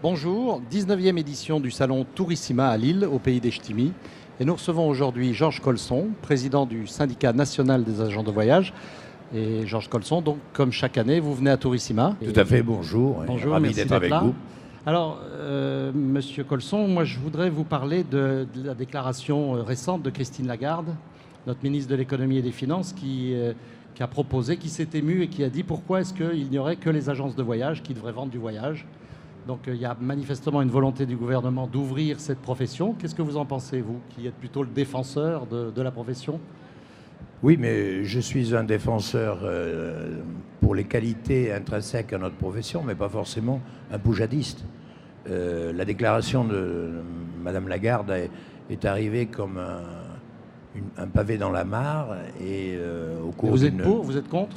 Bonjour, 19e édition du salon Tourissima à Lille, au pays des Ch'tis. Et nous recevons aujourd'hui Georges Colson, président du syndicat national des agents de voyage. Et Georges Colson, donc comme chaque année, vous venez à Tourissima. Tout à fait, bonjour. Bonjour, ravi merci d'être d'être avec là. vous. Alors, Monsieur Colson, moi je voudrais vous parler de la déclaration récente de Christine Lagarde, notre ministre de l'économie et des finances, qui a proposé, qui s'est ému et qui a dit pourquoi est-ce qu'il n'y aurait que les agences de voyage qui devraient vendre du voyage. Donc il y a manifestement une volonté du gouvernement d'ouvrir cette profession. Qu'est-ce que vous en pensez, vous, qui êtes plutôt le défenseur de la profession? Oui, mais je suis un défenseur pour les qualités intrinsèques à notre profession, mais pas forcément un poujadiste. La déclaration de Madame Lagarde est arrivée comme un pavé dans la mare. Et, au cours vous êtes pour? Vous êtes contre?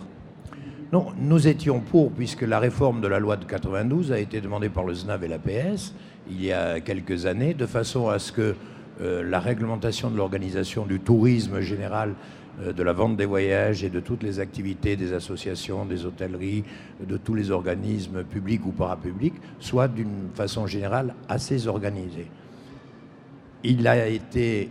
Non, nous étions pour, puisque la réforme de la loi de 92 a été demandée par le SNAV et l'APS il y a quelques années, de façon à ce que la réglementation de l'organisation du tourisme général, de la vente des voyages et de toutes les activités des associations, des hôtelleries, de tous les organismes publics ou parapublics, soit d'une façon générale assez organisée. Il a été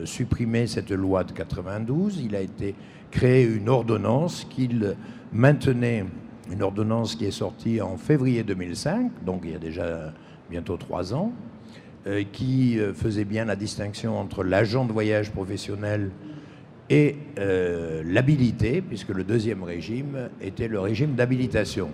supprimé, cette loi de 92, il a été créé une ordonnance qu'il maintenait, une ordonnance qui est sortie en février 2005, donc il y a déjà bientôt 3 ans, qui faisait bien la distinction entre l'agent de voyage professionnel et l'habilité, puisque le deuxième régime était le régime d'habilitation.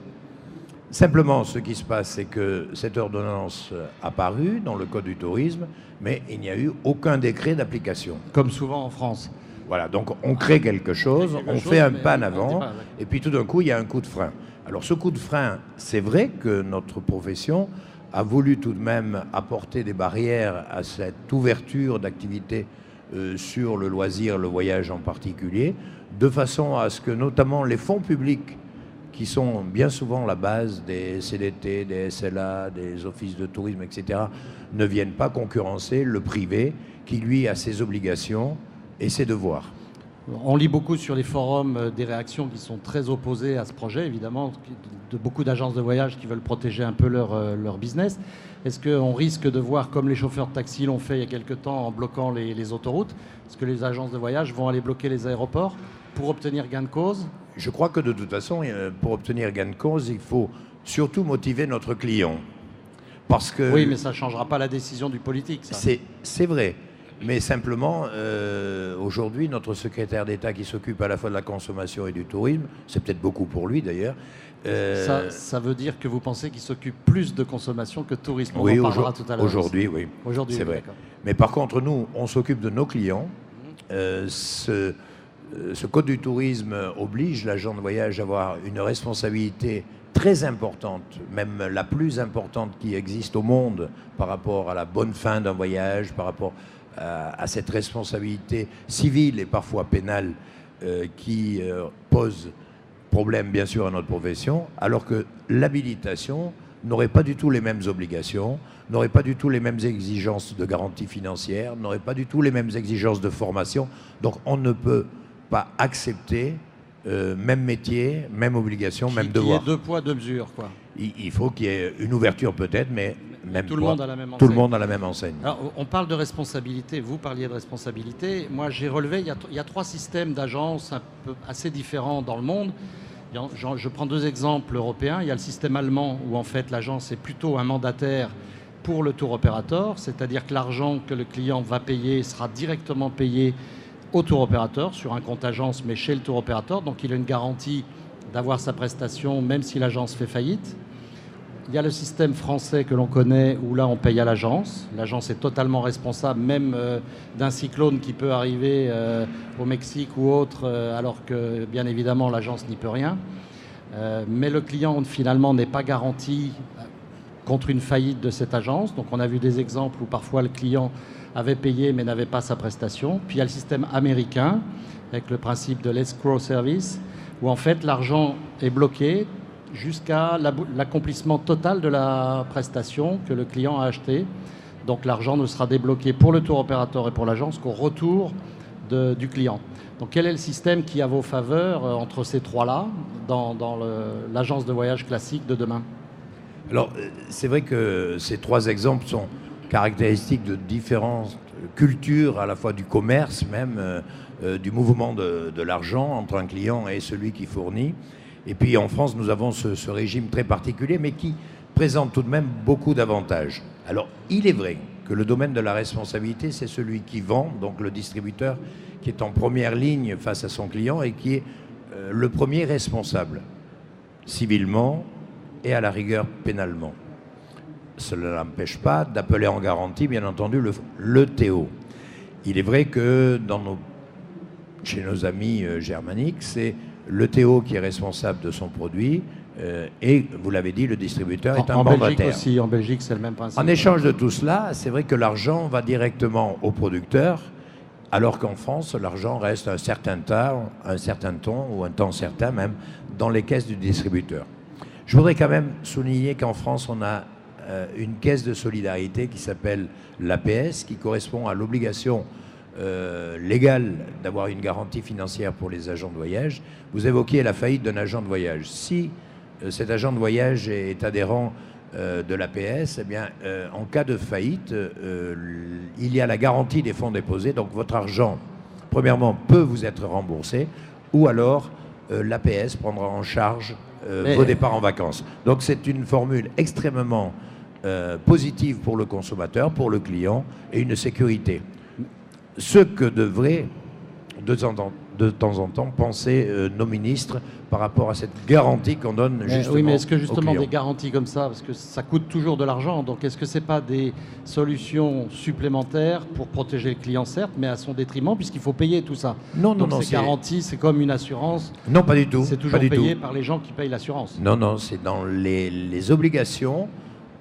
Simplement, ce qui se passe, c'est que cette ordonnance a paru dans le Code du tourisme, mais il n'y a eu aucun décret d'application. Comme souvent en France. Voilà, donc on crée quelque chose, on fait un pas en avant, et puis tout d'un coup, il y a un coup de frein. Alors ce coup de frein, c'est vrai que notre profession a voulu tout de même apporter des barrières à cette ouverture d'activité sur le loisir, le voyage en particulier, de façon à ce que notamment les fonds publics, qui sont bien souvent la base des CDT, des SLA, des offices de tourisme, etc., ne viennent pas concurrencer le privé qui, lui, a ses obligations et ses devoirs. On lit beaucoup sur les forums des réactions qui sont très opposées à ce projet, évidemment, de beaucoup d'agences de voyage qui veulent protéger un peu leur business. Est-ce qu'on risque de voir, comme les chauffeurs de taxi l'ont fait il y a quelque temps en bloquant les autoroutes, est-ce que les agences de voyage vont aller bloquer les aéroports pour obtenir gain de cause? Je crois que de toute façon, pour obtenir gain de cause, il faut surtout motiver notre client. Parce que oui, mais ça ne changera pas la décision du politique, ça. C'est vrai. Mais simplement, aujourd'hui, notre secrétaire d'État qui s'occupe à la fois de la consommation et du tourisme, c'est peut-être beaucoup pour lui d'ailleurs. Ça veut dire que vous pensez qu'il s'occupe plus de consommation que de tourisme? On oui, en parlera tout à l'heure. Aujourd'hui, oui. Aujourd'hui, c'est vrai. D'accord. Mais par contre, nous, on s'occupe de nos clients. Ce code du tourisme oblige l'agent de voyage à avoir une responsabilité très importante, même la plus importante qui existe au monde par rapport à la bonne fin d'un voyage, par rapport à cette responsabilité civile et parfois pénale qui pose problème bien sûr à notre profession, alors que l'habilitation n'aurait pas du tout les mêmes obligations, n'aurait pas du tout les mêmes exigences de garantie financière, n'aurait pas du tout les mêmes exigences de formation. Donc on ne peut pas accepter même métier, même obligation, même devoir. Qu'il y ait 2 poids, 2 mesures, quoi. Il faut qu'il y ait une ouverture peut-être, mais même tout le monde à la même enseigne. Tout le monde à la même enseigne. Alors, on parle de responsabilité, vous parliez de responsabilité. Moi, j'ai relevé, il y a 3 systèmes d'agences assez différents dans le monde. Je prends 2 exemples européens. Il y a le système allemand où en fait l'agence est plutôt un mandataire pour le tour opérateur, c'est-à-dire que l'argent que le client va payer sera directement payé au tour opérateur sur un compte agence, mais chez le tour opérateur. Donc il a une garantie d'avoir sa prestation même si l'agence fait faillite. Il y a le système français que l'on connaît où là on paye à l'agence. L'agence est totalement responsable même d'un cyclone qui peut arriver au Mexique ou autre, alors que bien évidemment l'agence n'y peut rien. Mais le client finalement n'est pas garanti contre une faillite de cette agence. Donc on a vu des exemples où parfois le client avait payé mais n'avait pas sa prestation. Puis il y a le système américain avec le principe de l'escrow service où en fait l'argent est bloqué jusqu'à l'accomplissement total de la prestation que le client a achetée. Donc l'argent ne sera débloqué pour le tour opérateur et pour l'agence qu'au retour du client. Donc quel est le système qui est à vos faveurs entre ces 3-là dans l'agence de voyage classique de demain? Alors, c'est vrai que ces trois exemples sont caractéristiques de différentes cultures, à la fois du commerce même, du mouvement de l'argent entre un client et celui qui fournit. Et puis en France, nous avons ce régime très particulier, mais qui présente tout de même beaucoup d'avantages. Alors, il est vrai que le domaine de la responsabilité, c'est celui qui vend, donc le distributeur, qui est en première ligne face à son client et qui est le premier responsable, civilement et à la rigueur pénalement. Cela n'empêche pas d'appeler en garantie, bien entendu, le Théo. Il est vrai que chez nos amis germaniques, c'est le Théo qui est responsable de son produit et, vous l'avez dit, le distributeur est un mandataire. En Belgique aussi, en Belgique, c'est le même principe. En échange de tout cela, c'est vrai que l'argent va directement au producteur, alors qu'en France, l'argent reste un certain temps ou un temps certain même, dans les caisses du distributeur. Je voudrais quand même souligner qu'en France, on a une caisse de solidarité qui s'appelle l'APS, qui correspond à l'obligation légale d'avoir une garantie financière pour les agents de voyage. Vous évoquiez la faillite d'un agent de voyage. Si cet agent de voyage est adhérent de l'APS, eh bien, en cas de faillite, il y a la garantie des fonds déposés. Donc votre argent, premièrement, peut vous être remboursé, ou alors l'APS prendra en charge vos départs en vacances. Donc c'est une formule extrêmement positive pour le consommateur, pour le client, et une sécurité. Ce que devraient de temps en temps penser nos ministres par rapport à cette garantie qu'on donne justement. Oui, mais est-ce que justement des garanties comme ça, parce que ça coûte toujours de l'argent, donc est-ce que ce n'est pas des solutions supplémentaires pour protéger le client, certes, mais à son détriment, puisqu'il faut payer tout ça? Non. Ces garanties, c'est comme une assurance? Non, pas du tout. C'est toujours payé par les gens qui payent l'assurance? Non, c'est dans les obligations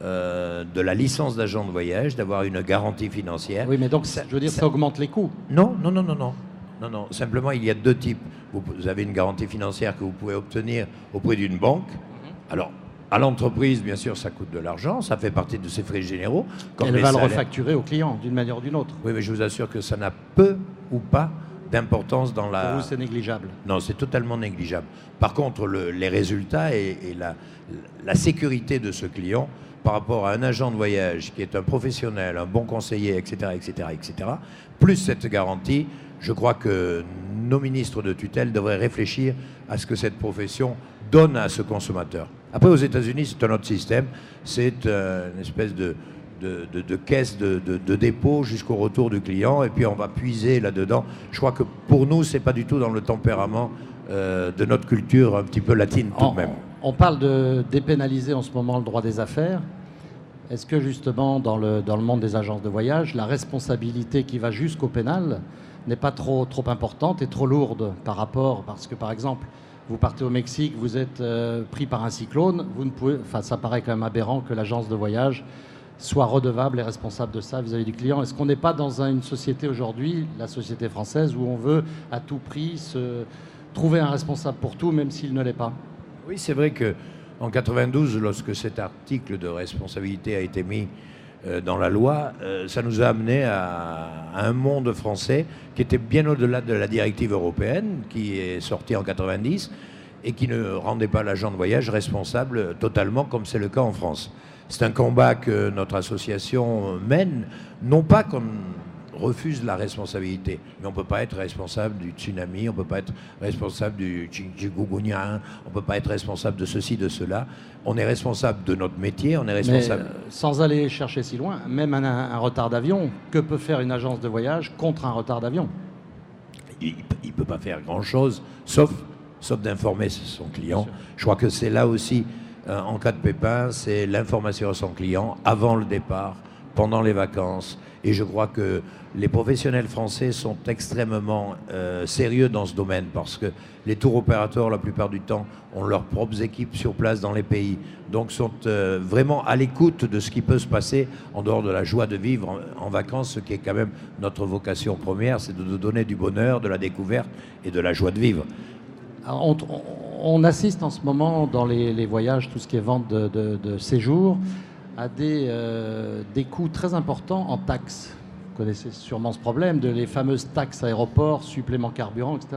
de la licence d'agent de voyage d'avoir une garantie financière. Oui, mais donc, ça augmente les coûts? Non. Simplement, il y a deux types. Vous avez une garantie financière que vous pouvez obtenir auprès d'une banque. Alors, à l'entreprise, bien sûr, ça coûte de l'argent. Ça fait partie de ses frais généraux. Elle va le refacturer au client, d'une manière ou d'une autre. Oui, mais je vous assure que ça n'a peu ou pas d'importance dans la... Pour vous, c'est négligeable? Non, c'est totalement négligeable. Par contre, les résultats et la sécurité de ce client par rapport à un agent de voyage qui est un professionnel, un bon conseiller, etc., plus cette garantie, je crois que nos ministres de tutelle devraient réfléchir à ce que cette profession donne à ce consommateur. Après, aux États-Unis, c'est un autre système. C'est une espèce de caisse de dépôt jusqu'au retour du client, et puis on va puiser là-dedans. Je crois que pour nous, c'est pas du tout dans le tempérament de notre culture un petit peu latine tout de même. On parle de dépénaliser en ce moment le droit des affaires. Est-ce que justement, dans le monde des agences de voyage, la responsabilité qui va jusqu'au pénal n'est pas trop importante et trop lourde par rapport, parce que par exemple, vous partez au Mexique, vous êtes pris par un cyclone, vous ne pouvez, ça paraît quand même aberrant que l'agence de voyage soit redevable et responsable de ça vis-à-vis du client. Est-ce qu'on n'est pas dans une société aujourd'hui, la société française, où on veut à tout prix trouver un responsable pour tout, même s'il ne l'est pas? Oui, c'est vrai qu'en 92, lorsque cet article de responsabilité a été mis dans la loi, ça nous a amené à un monde français qui était bien au-delà de la directive européenne, qui est sortie en 90, et qui ne rendait pas l'agent de voyage responsable totalement, comme c'est le cas en France. C'est un combat que notre association mène, non pas qu'on refuse la responsabilité, mais on ne peut pas être responsable du tsunami, on ne peut pas être responsable du chikungunya, on ne peut pas être responsable de ceci, de cela. On est responsable de notre métier, on est responsable... Mais, sans aller chercher si loin, même un retard d'avion, que peut faire une agence de voyage contre un retard d'avion? Il ne peut pas faire grand-chose, sauf d'informer son client. Je crois que c'est là aussi, en cas de pépin, c'est l'information à son client avant le départ, pendant les vacances. Et je crois que les professionnels français sont extrêmement sérieux dans ce domaine, parce que les tours opérateurs, la plupart du temps, ont leurs propres équipes sur place dans les pays. Donc sont vraiment à l'écoute de ce qui peut se passer en dehors de la joie de vivre en vacances, ce qui est quand même notre vocation première, c'est de donner du bonheur, de la découverte et de la joie de vivre. Alors, on assiste en ce moment dans les voyages, tout ce qui est vente de séjour, à des coûts très importants en taxes. Vous connaissez sûrement ce problème, les fameuses taxes aéroports, suppléments carburant, etc.,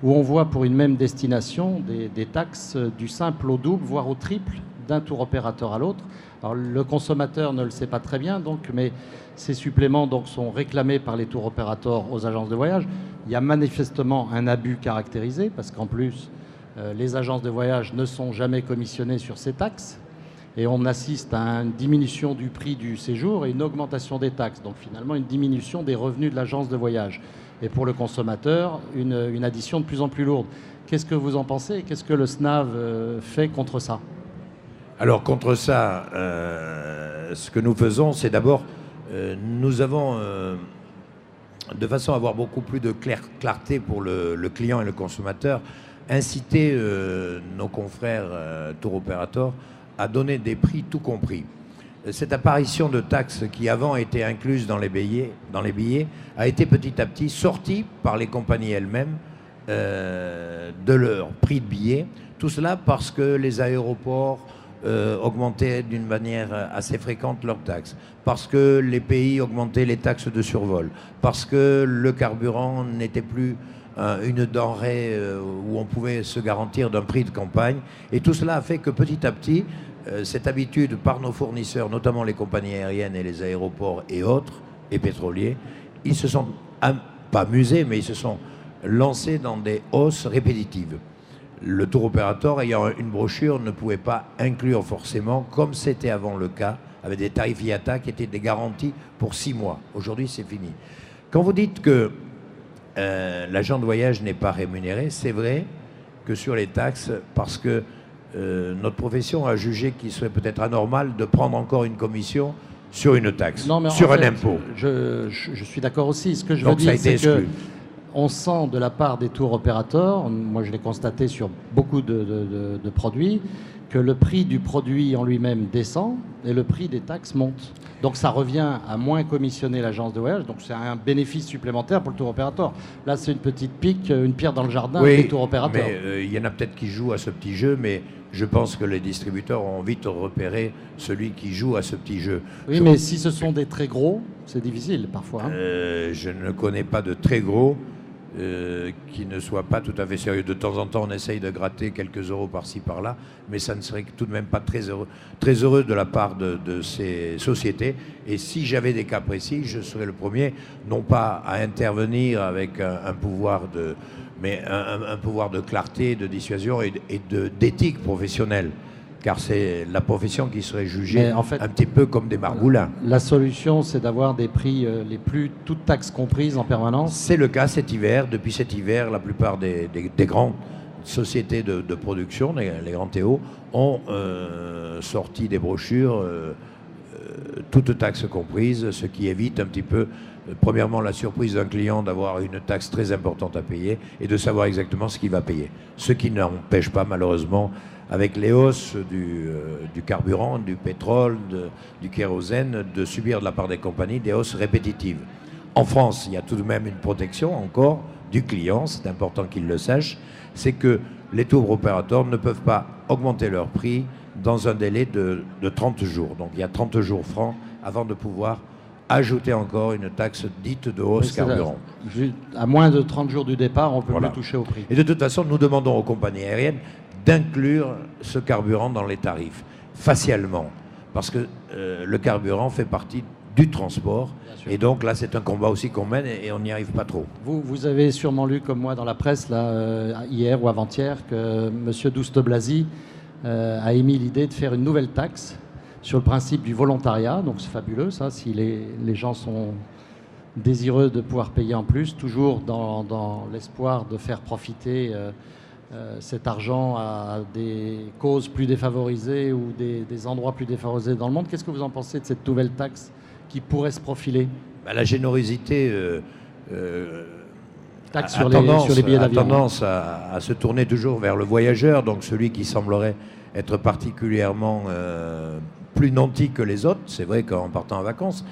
où on voit pour une même destination des taxes du simple au double, voire au triple d'un tour opérateur à l'autre. Alors le consommateur ne le sait pas très bien, donc, mais ces suppléments donc, sont réclamés par les tours opérateurs aux agences de voyage. Il y a manifestement un abus caractérisé, parce qu'en plus, les agences de voyage ne sont jamais commissionnées sur ces taxes. Et on assiste à une diminution du prix du séjour et une augmentation des taxes. Donc finalement, une diminution des revenus de l'agence de voyage. Et pour le consommateur, une addition de plus en plus lourde. Qu'est-ce que vous en pensez? Qu'est-ce que le SNAV fait contre ça? Alors contre ça, ce que nous faisons, c'est d'abord, nous avons, de façon à avoir beaucoup plus de clarté pour le client et le consommateur, incité nos confrères tour opérateurs à donner des prix tout compris. Cette apparition de taxes qui avant était incluse dans les billets a été petit à petit sortie par les compagnies elles-mêmes de leur prix de billet. Tout cela parce que les aéroports augmentaient d'une manière assez fréquente leurs taxes, parce que les pays augmentaient les taxes de survol, parce que le carburant n'était plus une denrée où on pouvait se garantir d'un prix de campagne. Et tout cela a fait que petit à petit, cette habitude par nos fournisseurs, notamment les compagnies aériennes et les aéroports et autres, et pétroliers, ils se sont pas amusés, mais ils se sont lancés dans des hausses répétitives. Le tour opérateur ayant une brochure ne pouvait pas inclure forcément, comme c'était avant le cas, avec des tarifs IATA qui étaient des garanties pour 6 mois. Aujourd'hui, c'est fini. Quand vous dites que l'agent de voyage n'est pas rémunéré, c'est vrai que sur les taxes, parce que notre profession a jugé qu'il serait peut-être anormal de prendre encore une commission sur une taxe, sur un impôt. Je suis d'accord aussi. Ce que je veux dire, c'est qu'on sent de la part des tours opérateurs, moi je l'ai constaté sur beaucoup de produits, que le prix du produit en lui-même descend et le prix des taxes monte. Donc ça revient à moins commissionner l'agence de voyage, donc c'est un bénéfice supplémentaire pour le tour opérateur. Là c'est une petite pique, une pierre dans le jardin des tours opérateurs. Mais il y en a peut-être qui jouent à ce petit jeu, mais je pense que les distributeurs ont vite repéré celui qui joue à ce petit jeu. Oui, mais si ce sont des très gros, c'est difficile parfois. Hein. Je ne connais pas de très gros qui ne soient pas tout à fait sérieux. De temps en temps, on essaye de gratter quelques euros par-ci, par-là, mais ça ne serait tout de même pas très heureux de la part de ces sociétés. Et si j'avais des cas précis, je serais le premier, non pas à intervenir avec un pouvoir de clarté, de dissuasion et d'éthique professionnelle. Car c'est la profession qui serait jugée en fait, un petit peu comme des margoulins. La solution, c'est d'avoir des prix toutes taxes comprises en permanence. C'est le cas cet hiver. Depuis cet hiver, la plupart des grandes sociétés de production, les grands TO, ont sorti des brochures, toutes taxes comprises, ce qui évite un petit peu, premièrement, la surprise d'un client d'avoir une taxe très importante à payer et de savoir exactement ce qu'il va payer. Ce qui n'empêche pas, malheureusement, avec les hausses du carburant, du pétrole, du kérosène, de subir de la part des compagnies des hausses répétitives. En France, il y a tout de même une protection encore du client, c'est important qu'il le sache, c'est que les tour opérateurs ne peuvent pas augmenter leur prix dans un délai de 30 jours. Donc il y a 30 jours francs avant de pouvoir ajouter encore une taxe dite de hausse carburant. À moins de 30 jours du départ, on peut plus toucher au prix. Et de toute façon, nous demandons aux compagnies aériennes d'inclure ce carburant dans les tarifs, facialement, parce que le carburant fait partie du transport, et donc là c'est un combat aussi qu'on mène et on n'y arrive pas trop. Vous avez sûrement lu comme moi dans la presse, là, hier ou avant-hier, que M. Douste-Blazy a émis l'idée de faire une nouvelle taxe sur le principe du volontariat, donc c'est fabuleux ça, si les gens sont désireux de pouvoir payer en plus, toujours dans l'espoir de faire profiter cet argent à des causes plus défavorisées ou des endroits plus défavorisés dans le monde. Qu'est-ce que vous en pensez de cette nouvelle taxe qui pourrait se profiler? La générosité taxe sur les billets d'avion. A tendance à se tourner toujours vers le voyageur, donc celui qui semblerait être particulièrement plus nanti que les autres, c'est vrai qu'en partant en vacances,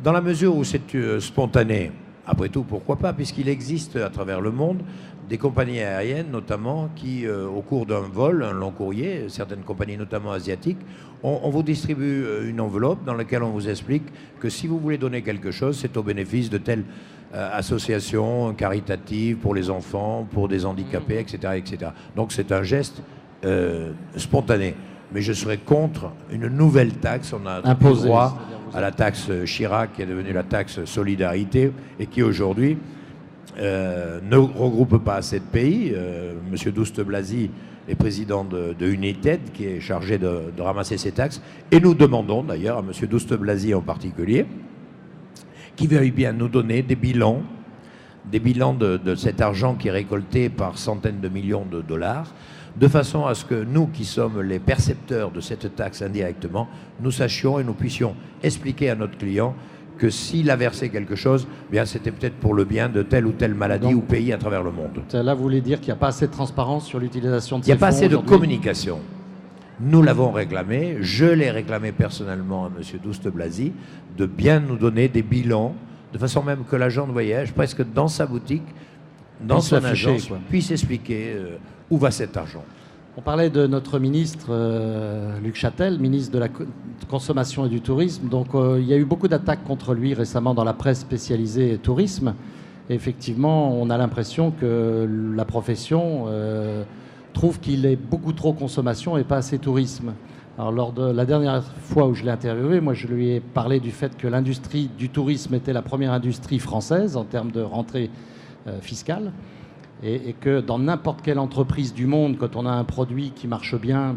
dans la mesure où c'est spontané, après tout, pourquoi pas, puisqu'il existe à travers le monde des compagnies aériennes, notamment, qui, au cours d'un vol, un long courrier, certaines compagnies, notamment asiatiques, on vous distribue une enveloppe dans laquelle on vous explique que si vous voulez donner quelque chose, c'est au bénéfice de telle association caritative pour les enfants, pour des handicapés, etc. etc. Donc c'est un geste spontané. mais je serais contre une nouvelle taxe. On a imposé droit à la taxe Chirac, qui est devenue la taxe solidarité, et qui aujourd'hui ne regroupe pas assez de pays. Monsieur Douste-Blazy est président de United, qui est chargé de ramasser ces taxes. Et nous demandons d'ailleurs à monsieur Douste-Blazy en particulier, qu'il veuille bien nous donner des bilans de cet argent qui est récolté par centaines de millions de dollars, de façon à ce que nous, qui sommes les percepteurs de cette taxe indirectement, nous sachions et nous puissions expliquer à notre client que s'il a versé quelque chose, eh bien c'était peut-être pour le bien de telle ou telle maladie ou pays à travers le monde. Là, vous voulez dire qu'il n'y a pas assez de transparence sur l'utilisation de ces fonds? Il n'y a pas assez de communication. Nous l'avons réclamé, je l'ai réclamé personnellement à M. Douste-Blazy, de bien nous donner des bilans, de façon même que l'agent de voyage, presque dans sa boutique, dans son agence, puisse expliquer où va cet argent. On parlait de notre ministre, Luc Châtel, ministre de la Consommation et du Tourisme. Donc il y a eu beaucoup d'attaques contre lui récemment dans la presse spécialisée tourisme. Et effectivement, on a l'impression que la profession trouve qu'il est beaucoup trop consommation et pas assez tourisme. Alors lors de la dernière fois où je l'ai interviewé, moi je lui ai parlé du fait que l'industrie du tourisme était la première industrie française en termes de rentrée fiscale. Et que dans n'importe quelle entreprise du monde, quand on a un produit qui marche bien,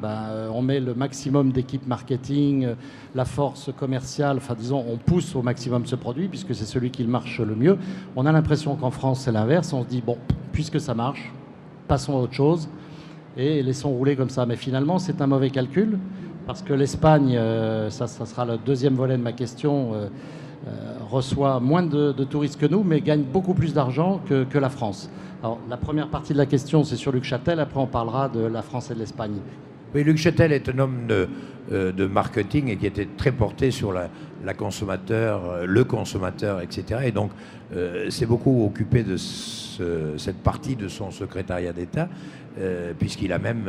on met le maximum d'équipe marketing, la force commerciale, enfin disons, on pousse au maximum ce produit puisque c'est celui qui marche le mieux. On a l'impression qu'en France, c'est l'inverse. On se dit, bon, puisque ça marche, passons à autre chose et laissons rouler comme ça. Mais finalement, c'est un mauvais calcul parce que l'Espagne, ça sera le deuxième volet de ma question, reçoit moins de touristes que nous, mais gagne beaucoup plus d'argent que la France. Alors, la première partie de la question, c'est sur Luc Châtel. Après, on parlera de la France et de l'Espagne. Oui, Luc Châtel est un homme de marketing et qui était très porté sur la consommateur, le consommateur, etc. Et donc, s'est beaucoup occupé de cette partie de son secrétariat d'État, puisqu'il a même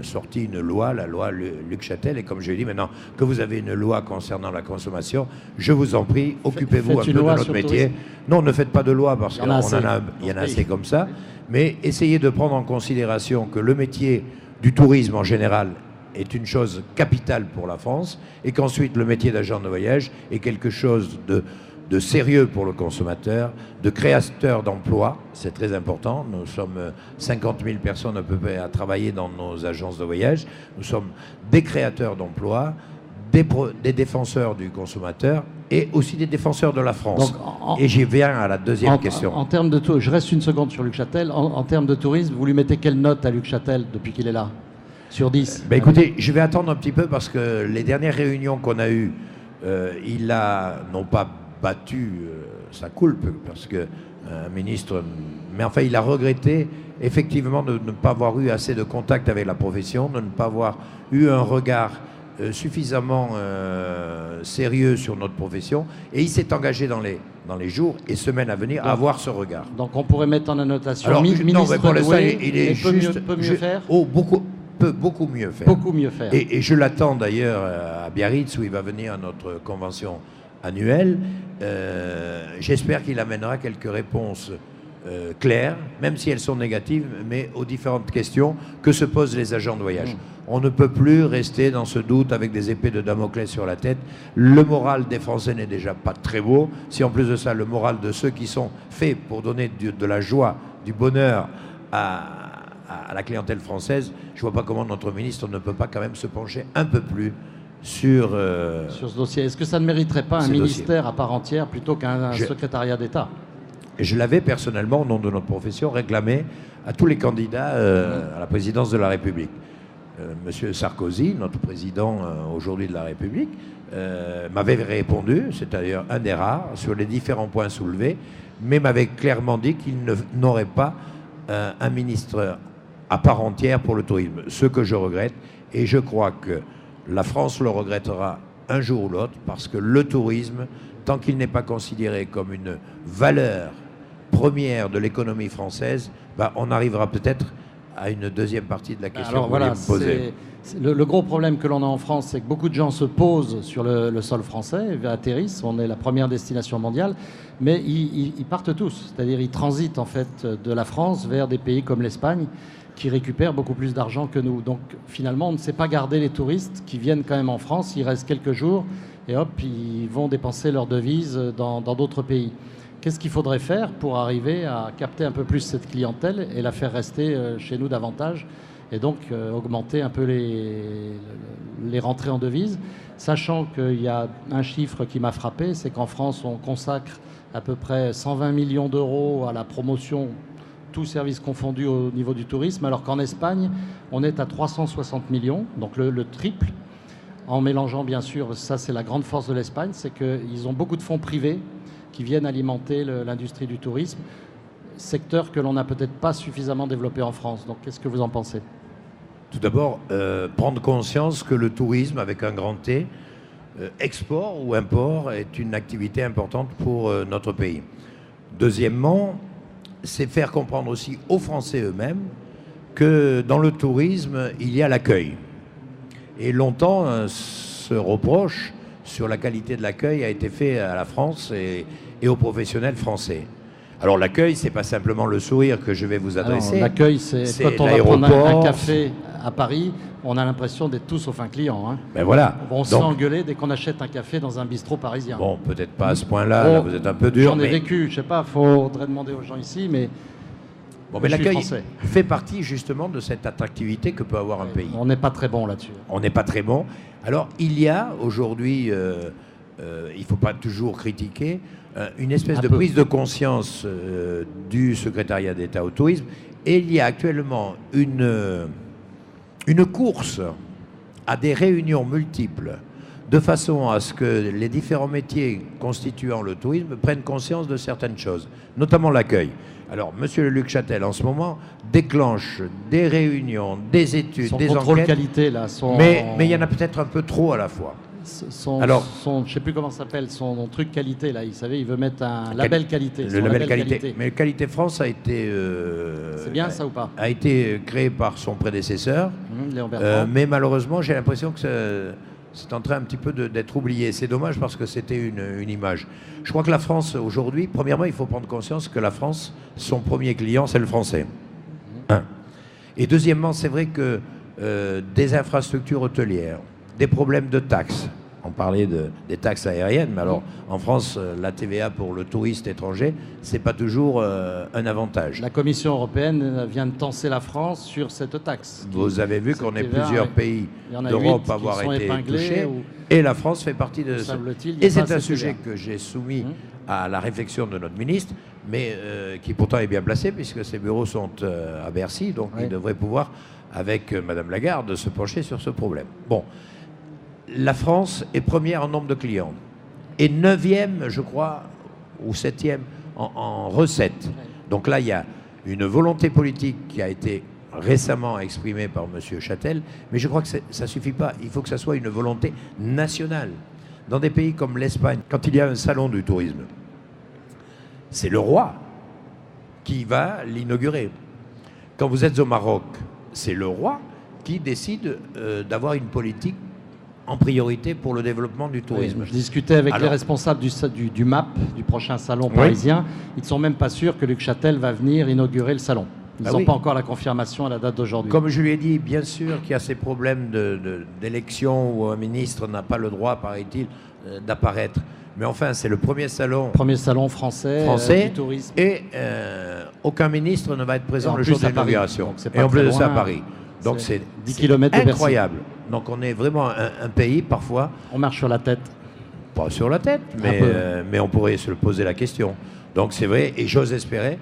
sorti une loi, la loi Luc Châtel. Et comme je l'ai dit, maintenant que vous avez une loi concernant la consommation, je vous en prie, occupez-vous un peu de notre métier. Non, ne faites pas de loi parce qu'il y en a assez comme ça. Mais essayez de prendre en considération que le métier du tourisme en général est une chose capitale pour la France et qu'ensuite le métier d'agent de voyage est quelque chose de sérieux pour le consommateur, de créateur d'emplois, c'est très important. Nous sommes 50 000 personnes à peu près à travailler dans nos agences de voyage. Nous sommes des créateurs d'emplois, des défenseurs du consommateur et aussi des défenseurs de la France. Donc, et j'y viens à la deuxième question. En termes de je reste une seconde sur Luc Châtel. En termes de tourisme, vous lui mettez quelle note à Luc Châtel depuis qu'il est là? Sur 10? Écoutez, je vais attendre un petit peu parce que les dernières réunions qu'on a eues, il a non pas battu sa culpe parce que un ministre, mais enfin il a regretté effectivement de ne pas avoir eu assez de contact avec la profession, de ne pas avoir eu un regard suffisamment sérieux sur notre profession, et il s'est engagé dans les jours et semaines à venir à avoir ce regard. Donc on pourrait mettre en annotation. Alors, non, mais pour l'instant, il est juste peut mieux faire. Peut beaucoup mieux faire. Beaucoup mieux faire. Et je l'attends d'ailleurs à Biarritz où il va venir à notre convention annuelle. J'espère qu'il amènera quelques réponses claires, même si elles sont négatives, mais aux différentes questions que se posent les agents de voyage. On ne peut plus rester dans ce doute avec des épées de Damoclès sur la tête. Le moral des Français n'est déjà pas très beau. Si en plus de ça, le moral de ceux qui sont faits pour donner de la joie, du bonheur à la clientèle française, je ne vois pas comment notre ministre ne peut pas quand même se pencher un peu plus sur ce dossier. Est-ce que ça ne mériterait pas un ministère à part entière plutôt qu'un secrétariat d'État? Je l'avais personnellement, au nom de notre profession, réclamé à tous les candidats à la présidence de la République. Monsieur Sarkozy, notre président aujourd'hui de la République, m'avait répondu, c'est d'ailleurs un des rares, sur les différents points soulevés, mais m'avait clairement dit qu'il n'aurait pas un ministre à part entière pour le tourisme. Ce que je regrette, et je crois que la France le regrettera un jour ou l'autre, parce que le tourisme, tant qu'il n'est pas considéré comme une valeur première de l'économie française, on arrivera peut-être à une deuxième partie de la question que vous voulez me poser. Le gros problème que l'on a en France, c'est que beaucoup de gens se posent sur le sol français, atterrissent, on est la première destination mondiale, mais ils partent tous. C'est-à-dire ils transitent en fait de la France vers des pays comme l'Espagne, qui récupèrent beaucoup plus d'argent que nous. Donc finalement, on ne sait pas garder les touristes qui viennent quand même en France, ils restent quelques jours et hop, ils vont dépenser leurs devises dans d'autres pays. Qu'est-ce qu'il faudrait faire pour arriver à capter un peu plus cette clientèle et la faire rester chez nous davantage et donc augmenter un peu les rentrées en devises, sachant qu'il y a un chiffre qui m'a frappé, c'est qu'en France, on consacre à peu près 120 millions d'euros à la promotion, tous services confondus au niveau du tourisme, alors qu'en Espagne, on est à 360 millions, donc le triple, en mélangeant bien sûr, ça c'est la grande force de l'Espagne, c'est qu'ils ont beaucoup de fonds privés qui viennent alimenter l'industrie du tourisme, secteur que l'on n'a peut-être pas suffisamment développé en France. Donc qu'est-ce que vous en pensez ? Tout d'abord, prendre conscience que le tourisme, avec un grand T, export ou import, est une activité importante pour notre pays. Deuxièmement, c'est faire comprendre aussi aux Français eux-mêmes que dans le tourisme, il y a l'accueil. Et longtemps, ce reproche sur la qualité de l'accueil a été fait à la France et aux professionnels français. Alors l'accueil, c'est pas simplement le sourire que je vais vous adresser. L'accueil, c'est quand on va prendre un café à Paris, on a l'impression d'être tout sauf un client. Hein. Ben voilà. On se fait engueuler dès qu'on achète un café dans un bistrot parisien. Bon, peut-être pas à ce point-là, là, vous êtes un peu dur. J'en ai vécu, je sais pas, faudrait demander aux gens ici, mais... Bon, mais l'accueil fait partie justement de cette attractivité que peut avoir un pays. On n'est pas très bon là-dessus. On n'est pas très bon. Alors, il y a aujourd'hui, il ne faut pas toujours critiquer, une espèce de prise de conscience du secrétariat d'État au tourisme. Et il y a actuellement une course à des réunions multiples, de façon à ce que les différents métiers constituant le tourisme prennent conscience de certaines choses, notamment l'accueil. Alors, M. Luc Châtel, en ce moment, déclenche des réunions, des études, des enquêtes. Qualité, là, mais il y en a peut-être un peu trop à la fois. Je ne sais plus comment ça s'appelle, son truc qualité, là, il veut mettre un label qualité. Le label qualité. Mais Qualité France a été... c'est bien ça ou pas ? A été créé par son prédécesseur. Léon Bertrand. Mais malheureusement, j'ai l'impression que c'est en train un petit peu d'être oublié. C'est dommage parce que c'était une image. Je crois que la France, aujourd'hui, premièrement, il faut prendre conscience que la France, son premier client, c'est le français. Et deuxièmement, c'est vrai que des infrastructures hôtelières, des problèmes de taxes, on parlait des taxes aériennes, mais alors en France, la TVA pour le touriste étranger, c'est pas toujours un avantage. La Commission européenne vient de tenser la France sur cette taxe. Vous avez vu qu'on est plusieurs pays d'Europe à avoir été touchés, et la France fait partie de ça. Et c'est un sujet que j'ai soumis à la réflexion de notre ministre, mais qui pourtant est bien placé, puisque ses bureaux sont à Bercy, donc il devrait pouvoir, avec Madame Lagarde, se pencher sur ce problème. Bon. La France est première en nombre de clients et 9e, je crois, ou 7e en recettes. Donc là, il y a une volonté politique qui a été récemment exprimée par M. Châtel, mais je crois que ça ne suffit pas. Il faut que ça soit une volonté nationale. Dans des pays comme l'Espagne, quand il y a un salon du tourisme, c'est le roi qui va l'inaugurer. Quand vous êtes au Maroc, c'est le roi qui décide d'avoir une politique en priorité pour le développement du tourisme. Oui, je discutais avec les responsables du MAP, du prochain salon parisien. Ils ne sont même pas sûrs que Luc Châtel va venir inaugurer le salon. Ils n'ont pas encore la confirmation à la date d'aujourd'hui. Comme je lui ai dit, bien sûr qu'il y a ces problèmes d'élection où un ministre n'a pas le droit, paraît-il, d'apparaître. Mais enfin, c'est le premier salon français du tourisme. Et aucun ministre ne va être présent le jour de l'inauguration. Et en plus de ça, à Paris. Donc c'est 10 km de incroyable. Donc on est vraiment un pays, parfois... On marche sur la tête. Pas sur la tête, mais on pourrait se poser la question. Donc c'est vrai, et j'ose espérer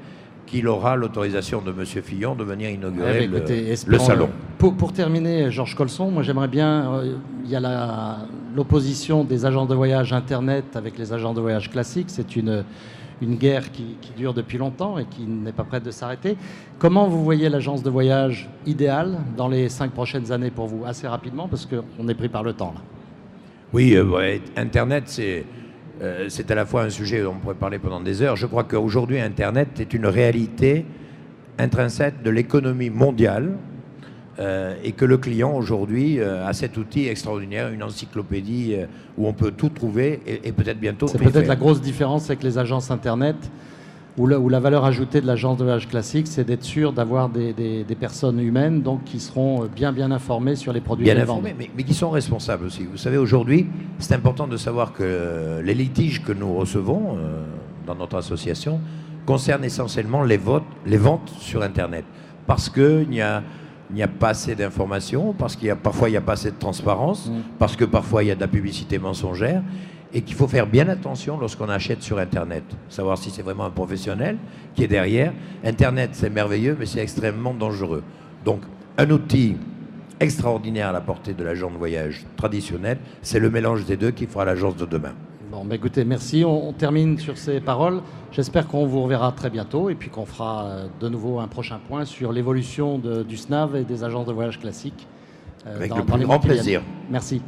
qu'il aura l'autorisation de M. Fillon de venir inaugurer le salon. Pour terminer, Georges Colson, moi j'aimerais bien... il y a l'opposition des agences de voyage Internet avec les agences de voyage classiques. C'est une guerre qui dure depuis longtemps et qui n'est pas prête de s'arrêter. Comment vous voyez l'agence de voyage idéale dans les 5 prochaines années pour vous? Assez rapidement, parce qu'on est pris par le temps là. Oui, Internet, c'est à la fois un sujet dont on pourrait parler pendant des heures. Je crois qu'aujourd'hui, Internet est une réalité intrinsèque de l'économie mondiale. et que le client aujourd'hui a cet outil extraordinaire, une encyclopédie où on peut tout trouver et peut-être bientôt tout C'est y peut-être la faire. grosse différence avec les agences Internet, où la valeur ajoutée de l'agence de voyage classique, c'est d'être sûr d'avoir des personnes humaines donc, qui seront bien informées sur les produits Bien qu'elles vendent. informés, mais qui sont responsables aussi. Vous savez, aujourd'hui, c'est important de savoir que les litiges que nous recevons dans notre association concernent essentiellement les ventes sur Internet. Parce qu'il n'y a pas assez d'informations, parce qu'il parfois il n'y a pas assez de transparence, parce que parfois il y a de la publicité mensongère, et qu'il faut faire bien attention lorsqu'on achète sur Internet. Savoir si c'est vraiment un professionnel qui est derrière. Internet, c'est merveilleux, mais c'est extrêmement dangereux. Donc, un outil extraordinaire à la portée de l'agent de voyage traditionnel, c'est le mélange des deux qui fera l'agence de demain. Bon, bah écoutez, merci. On termine sur ces paroles. J'espère qu'on vous reverra très bientôt et puis qu'on fera de nouveau un prochain point sur l'évolution du SNAV et des agences de voyage classiques. Avec le plus grand plaisir. Merci.